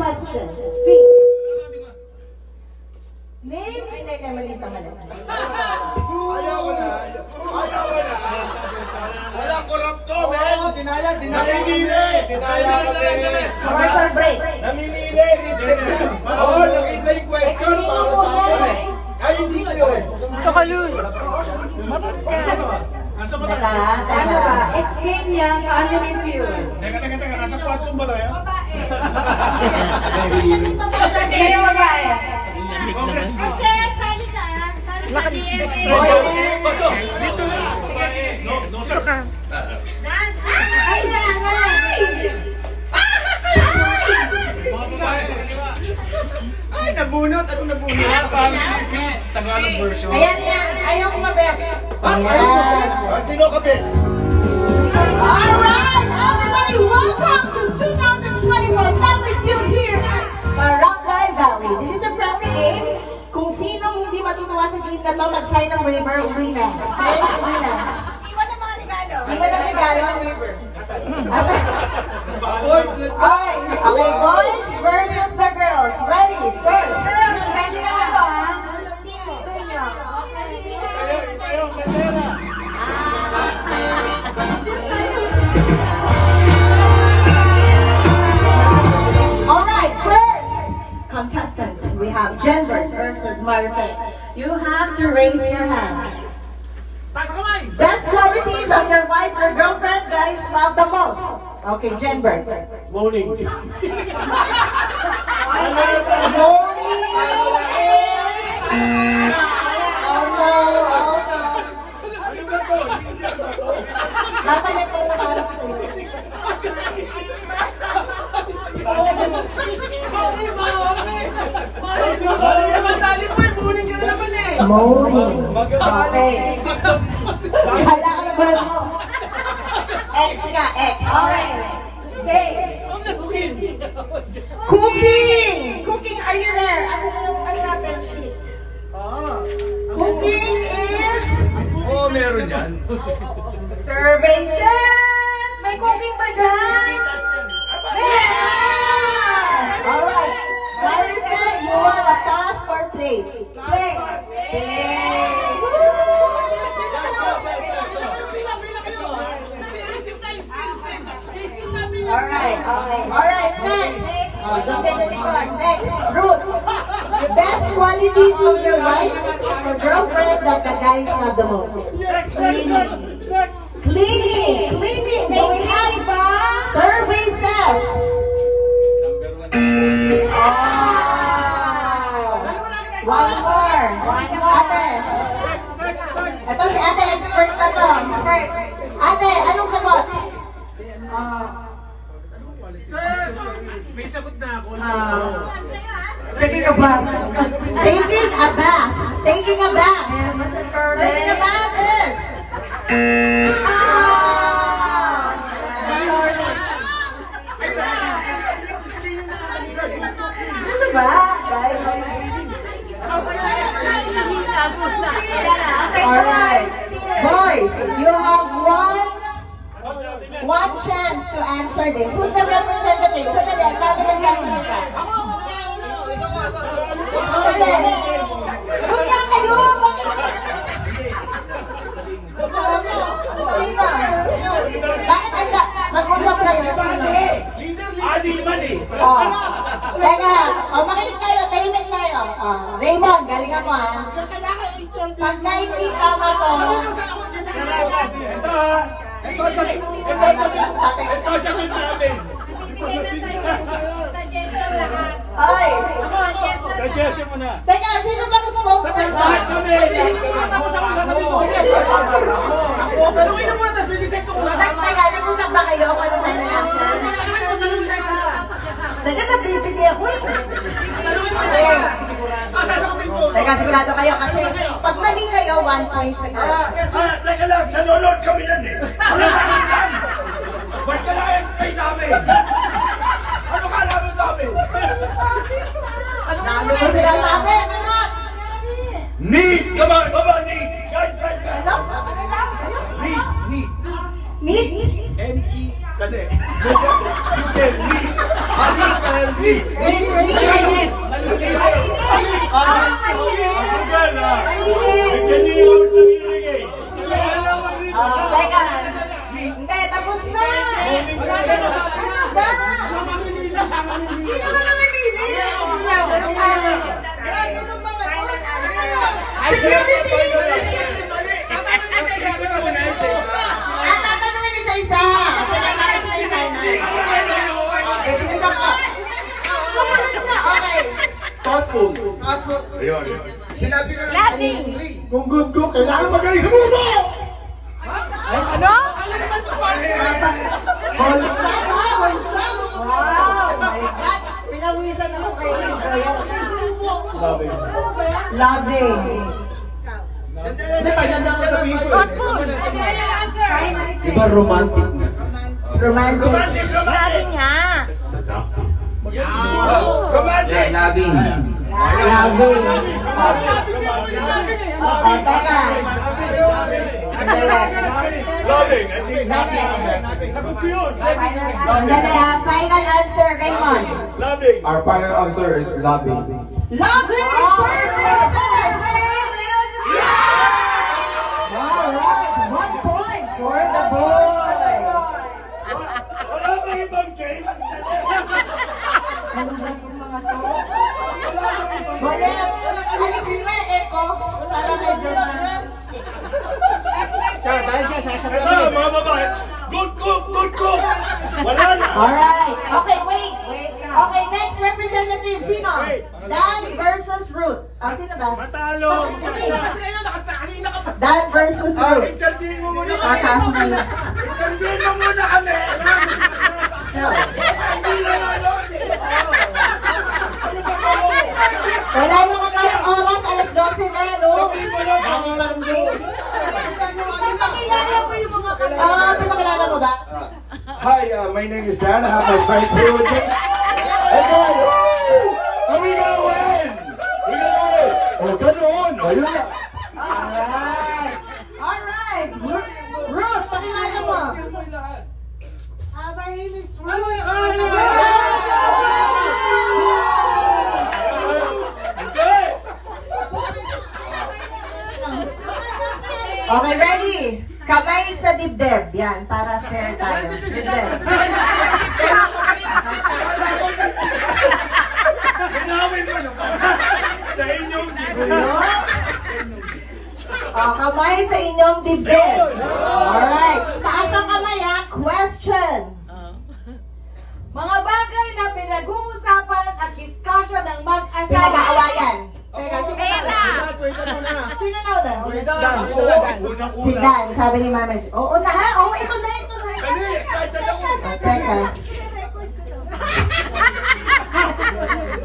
question. B. Name. Ay, hindi, kaya malita. Ayaw ko na. Wala korap to, men. Dinaya. Commercial break. Namimili. Oo, nakita yung question para sa akin. Ay, hindi ko yun. Ito ka, Lul. Explain niya paano yung view. Teka. Nasa kwatong ba tayo? Kaya babae. Kasi, sali ka. No, sir. Ay, nabunot. Ano nabunot? Tagalog version. Ayan yan. Ayaw ko mabet. Sino kapit? Alright, everybody, welcome to 2024 Family Feud here at Barangay Valley. This is a friendly game. Kung sinong hindi matutuwa sa game na to, mag-sign ng waiver, uwi na. Okay? Uwi na. Iwan ang mga regalo. Iwan ang regalo. Boys, let's go. Okay, boys versus the girls. Ready? First. Ready na ako, ha? Alright, first contestant, we have Jenbert versus Martha. You have to raise your hand. Best qualities of your wife or girlfriend guys love the most. Okay, Jenbert. Morning. Moaning. Oh no. Napalit ko na parang sa'yo. Moaning. Okay. Hala ka na ba mo? X ka, X. Alright. Okay. Cooking, are you there? Asa na yung ano natin sheet? Cooking is... Oo, meron yan. Services! May cooking ba dyan? Yes! Alright. Marika, you want a pass or play? Play. Alright, next. Doon tayo sa likod. Next, Ruth. The best qualities of your wife or girlfriend that the guys love the most. Sex. Cleaning. Do we have survey says? One more. Ate. Ito si ate, expert na to. Ate, anong sagot? May sagot na ako. Taking a bath. Taking a bath is... Ano ba, guys? Alright. Boys, you have one chance to answer this. Who's the representative? Sa dali, ang dami ng kasalita. Dali. Huwag nga kayo! Sino? Bakit anda? Mag-usap kayo. Sino? Teka. Makinig tayo. Tahimik tayo. Raymond, galingan mo ha. Pagka hindi tama to... Ito sagot namin. Suggestion lahat. Ay! Suggestion mo na. Teka, sino bang spokesperson? Teka, nag-usap ba kayo kung ano final answer? Teka, nabibili ako eh. Teka, sigurado kayo kasi pag mali kayo, 1 point sa girls. Teka lang, nanonood kami yan eh. Wala ka lang yan. Ba't ka na-explain sa amin? Ano ka alam mo sa amin? Ano mo sila sabi? Tanot! Need! Come on, need! Guys. Ano? Need. Need? N-E. Kali. Need. Teka. Hindi, tapos na. Hindi naman namimili. Security! Tatanungin isa-isa. Kasi natapos na yung final. Okay, binasa ko. Okay. Thoughtful. Ayun. Sinabi ko na Lating. Kung good ko, kailangan magaling sa mundo! Ano? Wholesome, ha? Wholesome. Wow, my God. Pinawisan ako kayo. Loving. Hindi, paganda ko sabihin ko. Answer. Diba romantic nga? Romantic. Lating nga. Romantic! Loving. Loving. Okay, teka. Loving, I think. Sandali ha. Final answer, Raymond. Loving. Our final answer is loving. Loving services! Yeah! Alright, 1 point for the boys. Wala ba ibang game? Ano ba yung mga to? Bolet, alisin mo yung echo para medyo na. Ito, mga babae. Good cook, good cook. Wala na. Alright, okay, wait. Okay, next representative, sino? Dan versus Ruth. Sino ba? Matalo. Dan versus Ruth. Interview mo muna kami. Takas mo yun. Interview mo muna kami. So, Hindi na nanood eh. wala naman tayong oras, alas 12 na, no? Ang games. Pinakilala mo yung mga kapatid. Pinakilala mo ba? Hi, my name is Dan. I have my friends here with me. Hey guys! And we gonna win! We gonna win! Oh, ganoon! Ayun na! Alright! Alright! Ruth, pakilala mo! My name is Ruth! Okay, ready? Kamay sa dibdib. Yan, para fair tayo. Dibdib. Ginawin mo naman. Sa inyong dibdib. Kamay sa inyong dibdib. Alright. Taas ang kamay, ha? Question. Mga bagay na pinag-uusapan at discussion ng mag-asawa. Pinag-aawayan. Teka, sino na? Sino na una? Si Dan, sabi ni Mama. Oo na ha? Oo, ito na, ito na. Teka.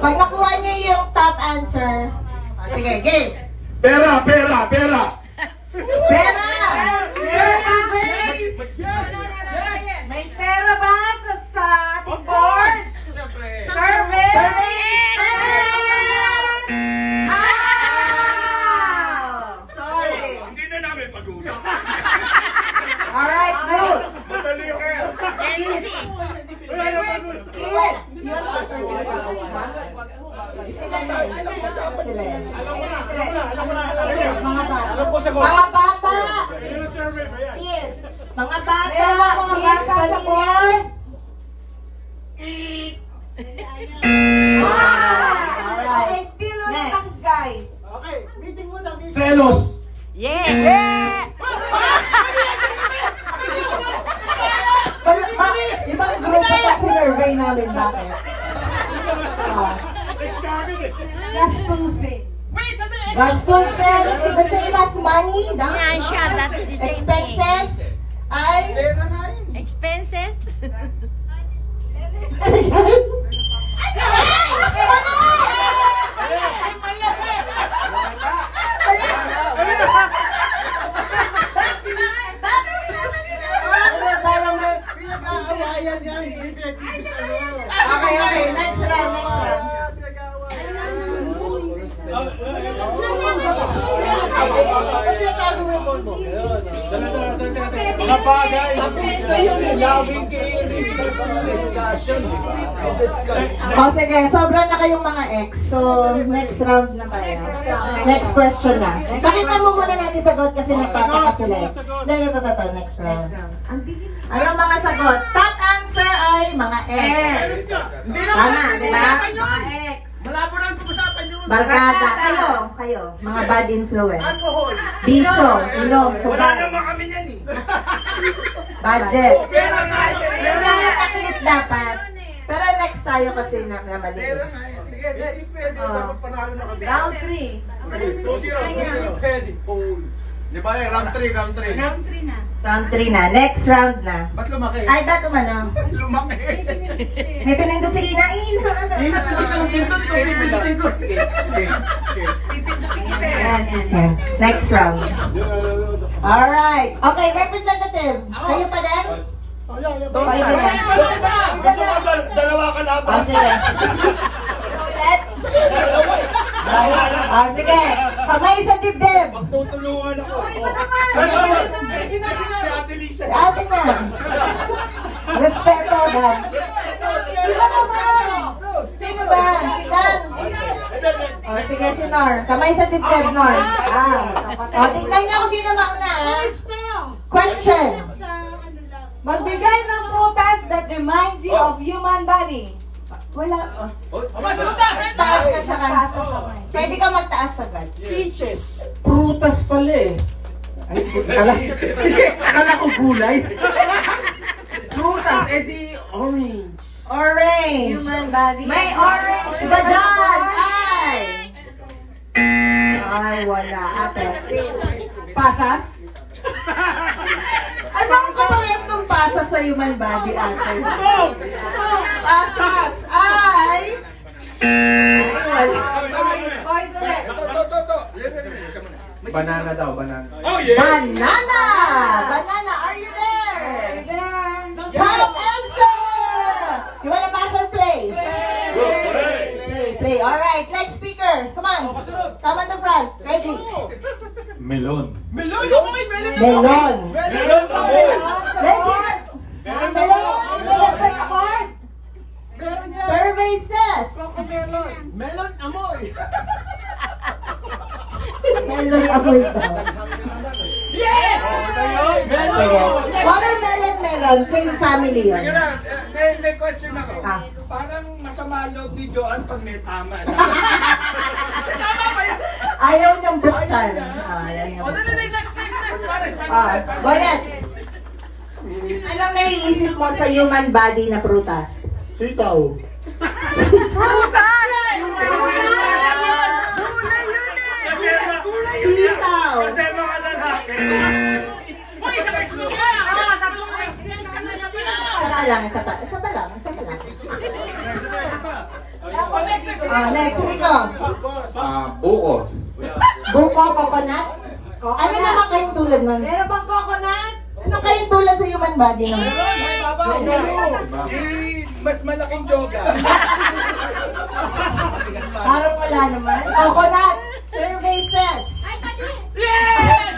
Pag nakuha niyo yung top answer, sige, game. Pera! Pera! Pera! Pera! Pera, please! May pera ba sa ating board? Service! Sorry. Hindi na namin pag-uusap. Alright, good. Madali ako. Yes. Sila na. Sila. Mga bata. Kids. Mga bata. Mga bata sa board. Alright. Still on Next. us, guys. Selos! Yeah! Ibang grupo pa sinurvey namin. Bakit? Gastusin. Gastusin is the same as money. Yeah, sure, that is the same thing. Expenses ay... Expenses? Okay, next round. Mga bagay! Loving kayo! Discussion, di ba? Discussion. O sige, sobra na kayong mga ex. So, next round na tayo. Next question na. Pakita mo muna natin sagot kasi nagtataka sila eh. Dahil ito, next round. Anong mga sagot? Top answer ay mga ex. Hindi na Tama, di ba? Malabo na ang pag-usapan yun. Barkada. Kayo. Mga bad influence. Alcohol. Bisyo, inom, Wala sugal, naman kami yan eh. budget. Pera nga yan. Yung nakakaklit dapat. Pero next tayo kasi na mali. Pera nga yan. Sige, next. Pwede. Dapat panalo na kami. Round 3. 2-0. Pwede. Di ba eh, round 3, round 3. Round 3 na. Next round na. Ba't lumaki? Ay, ba't umano? Lumaki. May pinindot si Inain. Yan. Next round. Alright. Okay, representative. Kayo pa din? Pwede na. Gusto ko dalawa ka laban. O, sige. Ulit. O, sige. Kamay sa dibdib. Magtutulungan ako. Si Ate Lisa. Si ate na. Respeto, Dan. Sino ba? Si Dan. O, sige, si Nor. Kamay sa dibdib, Nor. O, tingnan niyo kung sino mauna, ha? Question. Magbigay ng prutas that reminds you of human body. Wala. Taas Taas ka siya ka. Pwede ka magtaas agad. Peaches. Prutas pala eh. Ay, akala ko gulay. Prutas, edi orange. Orange. Human body. May orange ba dyan? Ay, wala. Ate. Pasas? Anong kaparehas ng pasas sa human body, ate? Pasas ay... wala. Boys ulit. Banana daw, banana. Oh yeah! Banana! Banana, are you there? Top answer! You wanna pass or play? Play. Alright, next speaker. Come on. Come on the front. Ready? Melon. Melon. Okay, melon. Melon. Meron pa mo! Legit! May melon! Survey says... Melon amoy. Melon amoy daw. Yes! Sige. Watermelon, melon. Same family yun. Teka lang, may question ako. Ah. Parang masama loob ni Joanne pag may tama. Ayaw niyang buksan. Ayaw niyang O, buksan. next. Boyet. Anong naiisip mo sa human body na prutas? Sitaw. Sitaw. Kasi mga lalaki. Uy, isa pa explore ka. Isa pa lang. Next, Rico. Buko. Buko, coconut. Ano naman kayong tulad nun? Meron bang coconut? Ano kayong tulad sa human body nun? Mas malaking joga. Parang wala naman. Coconut. Survey says. Yes!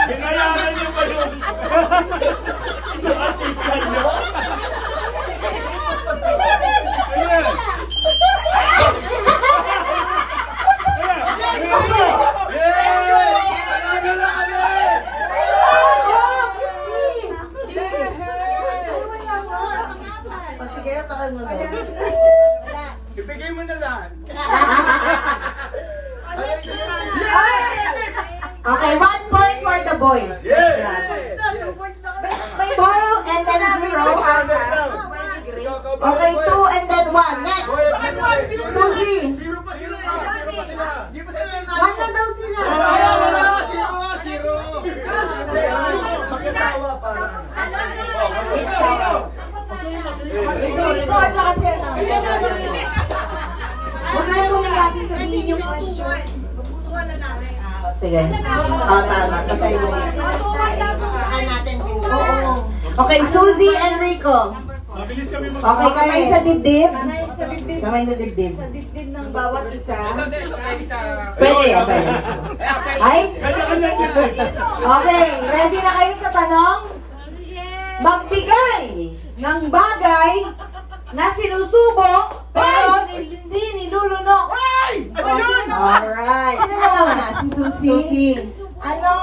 Binayaran niyo ba yun? Yung assistant niyo? Sige, takan mo daw. Wala. Ibigay mo na lahat. Okay, 1 point for the boys. Yes! 2 and then 0. Okay, 2 and then 1. Next. Suzy. 0 pa sila. Di pa sila 1 na daw sila. Zero. Magkasawa para. Rico at saka si ano. Huwag na po natin sabihin yung question. Sige. Tama. Kasi natin. Oo. Okay, Suzy and Rico. Mabilis kami Okay, kamay sa dibdib. Sa dibdib. Kamay sa dibdib. Sa dibdib ng bawat isa. Pwede, okay. Ay? Kanya-kanya din. Okay, ready na kayo sa tanong? Magbigay ng bagay na sinusubo pero hindi nilulunok. Ay! Ano yun? Alright. Sino na naman na? Si Susie? Ano,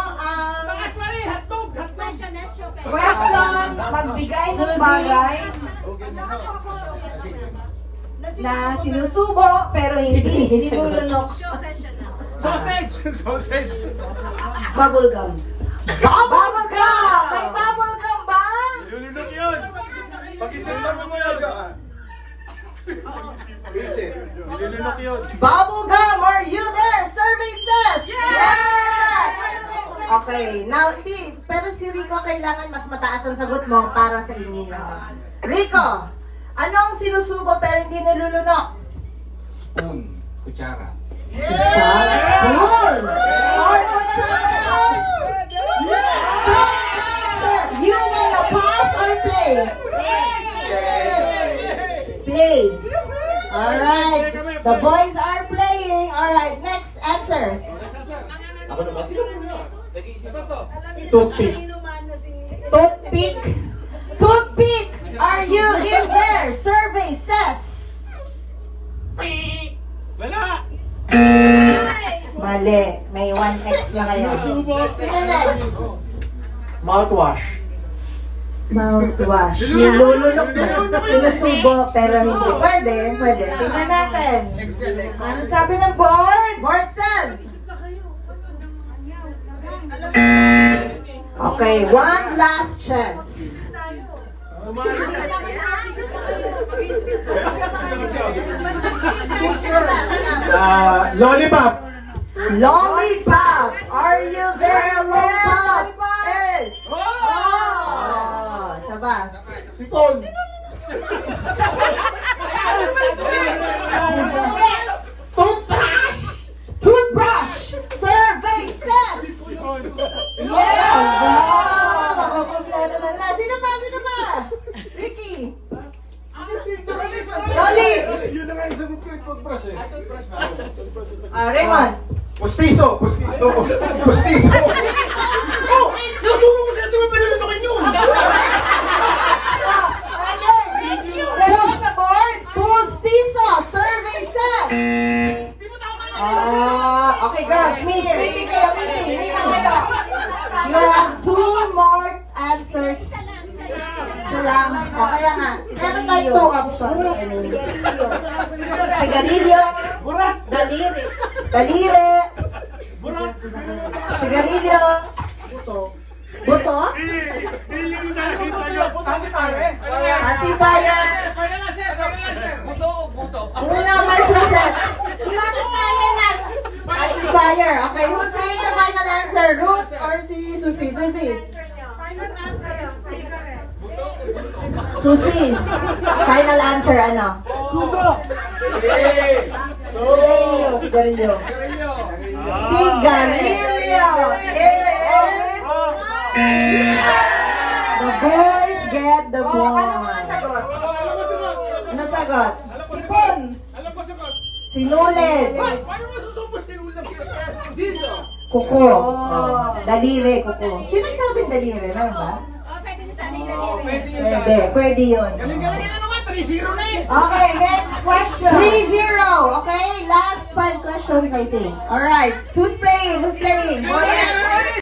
Takas mali! Hotdog! Hotdog! Question, magbigay ng bagay na sinusubo pero hindi nilulunok. Sausage! Sausage! bubble gum. Bubble gum! May bubble gum ba? Nilulunok yun! Pag-isipan mo muna dyan. Isip. Nilulunok yun! Bubble gum, are you there? Survey says! Yes! Okay, now, pero si Rico kailangan mas mataas ang sagot mo para sa inyo. Rico, anong sinusubo pero hindi nilulunok? Spoon. Kutsara. Spoon! Or kutsara! Don't answer! You wanna pass or play? Play. Alright. The boys are playing. Alright, next answer. Ako naman. Sino muna? Nag-iisip to. Toothpick. Toothpick. Toothpick! Are you in there? Survey says. Wala! Mali. May 1x na kayo. Sino next? Mouthwash. Mouthwash. Nilulunok mo. Sinusubo pero hindi. Pwede, pwede. Tingnan natin. Excel, excel. Ano sabi ng board? Board says. Okay, one last chance. Lollipop. Lollipop. Are you there, Lollipop? Yes. Oh, saba. Sipon. Toothbrush. Toothbrush. Survey says. Yeah. Wow. Makakompleto na na. Sino pa? Sino pa? Ricky. Lolly. Yun na nga yung sagot ko yung toothbrush eh. Raymond. Pustiso. Pustiso. Pustiso. Oh! Nasubo mo sila! Di ba palunukin yun? Push sa board. Pustiso. Survey says. Di mo tama na! Okay girls, meeting kayo, meeting kayo. You have 2 more answers. Salam. O kaya nga, meron tayo 2 options. Sigarilyo. Daliri. Daliri. Sigarilyo. Buto. Pacifier. Final answer! Final answer! Buto o buto? Una, Marsuset. Pacifier. Okay, who's saying the final answer? Ruth or si Susie? Susie. Susie. Final answer, ano? Suso. Sigarilyo. Sigarilyo. The boys get the point. Ano sagot? Sipon. Alam mo sagot? Sinulid. Paano mo susubo sinulang dito? Kuko. Daliri, kuko. Sino sabing daliri? Meron ba? Pwede yun. Galing-galing na naman! 3-0 na eh! Okay, next question. 3-0. Okay, last 5 questions I think. Alright, who's playing? Who's playing?